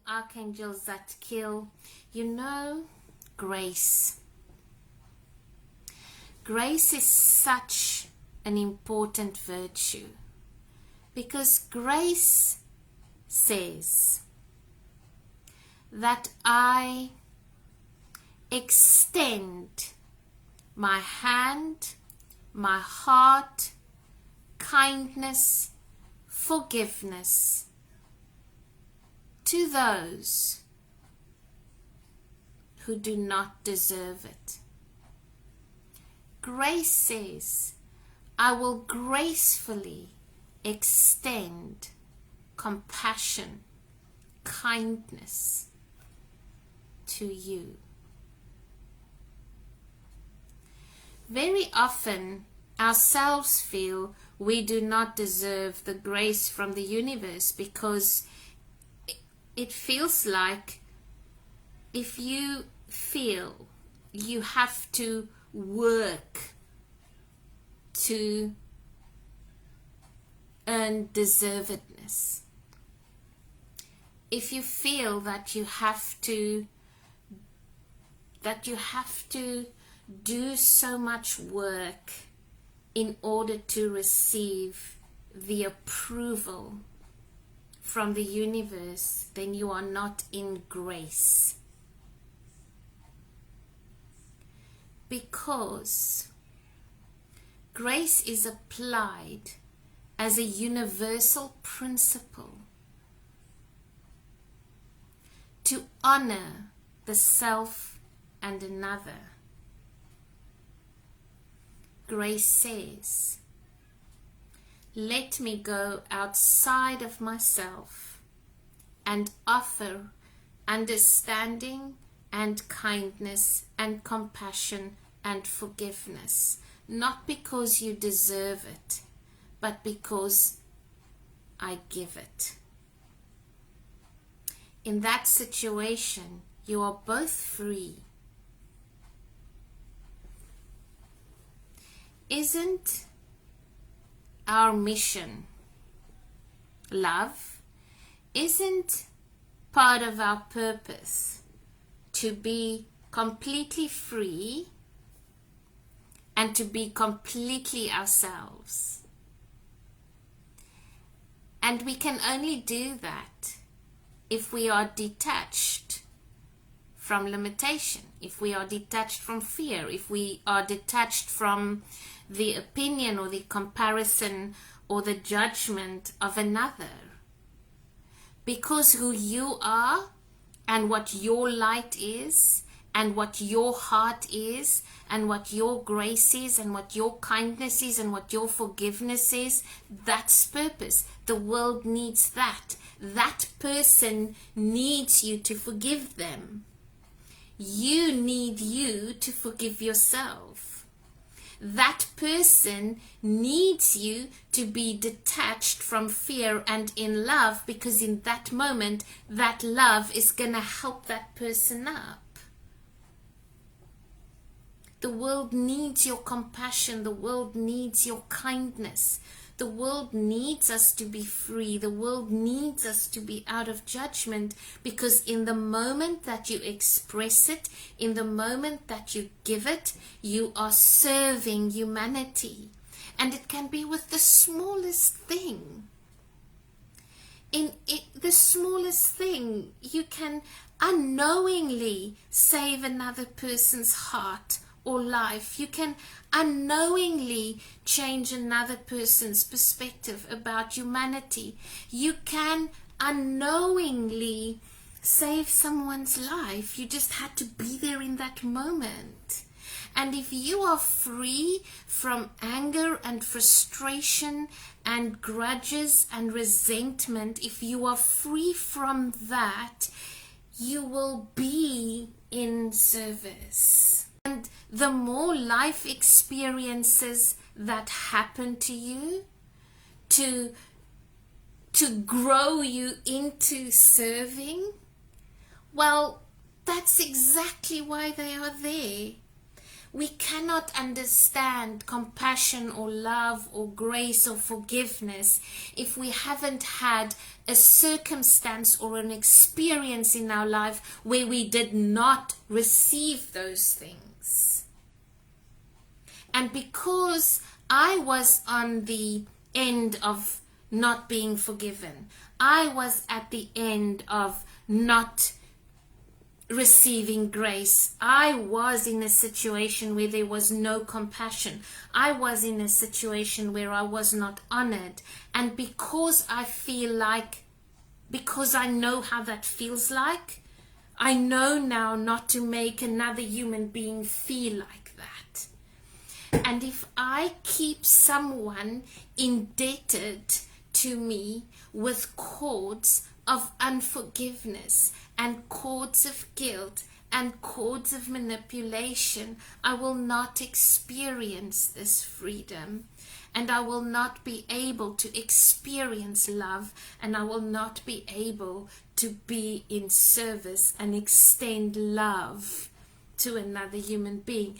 Archangel Zadkiel. You know, grace. Grace is such an important virtue because grace says that I extend my hand, my heart, kindness, forgiveness to those who do not deserve it. Grace says, I will gracefully extend compassion, kindness to you. Very often, ourselves feel we do not deserve the grace from the universe because it feels like if you feel you have to work to earn deservedness, if you feel that you have to do so much work in order to receive the approval from the universe, then you are not in grace. Because grace is applied as a universal principle to honor the self and another. Grace says, let me go outside of myself and offer understanding and kindness and compassion and forgiveness, not because you deserve it, but because I give it. In that situation, you are both free. Isn't our mission love? Isn't part of our purpose to be completely free and to be completely ourselves? And we can only do that if we are detached from limitation, if we are detached from fear, if we are detached from the opinion or the comparison or the judgment of another. Because who you are and what your light is and what your heart is and what your grace is and what your kindness is and what your forgiveness is, that's purpose. The world needs that. That person needs you to forgive them. You need you to forgive yourself. That person needs you to be detached from fear and in love, because in that moment, that love is going to help that person up. The world needs your compassion. The world needs your kindness. The world needs us to be free. The world needs us to be out of judgment, because in the moment that you express it, in the moment that you give it, you are serving humanity. And it can be with the smallest thing. In the smallest thing, you can unknowingly save another person's heart or life. You can unknowingly change another person's perspective about humanity. You can unknowingly save someone's life. You just had to be there in that moment. And if you are free from anger and frustration and grudges and resentment, if you are free from that, you will be in service. And the more life experiences that happen to you to grow you into serving, well, that's exactly why they are there. We cannot understand compassion or love or grace or forgiveness if we haven't had a circumstance or an experience in our life where we did not receive those things. And because I was on the end of not being forgiven, I was at the end of not receiving grace, I was in a situation where there was no compassion. I was in a situation where I was not honored. And because I know how that feels like, I know now not to make another human being feel like that. And if I keep someone indebted to me with cords of unforgiveness and cords of guilt and cords of manipulation, I will not experience this freedom, and I will not be able to experience love, and I will not be able to be in service and extend love to another human being.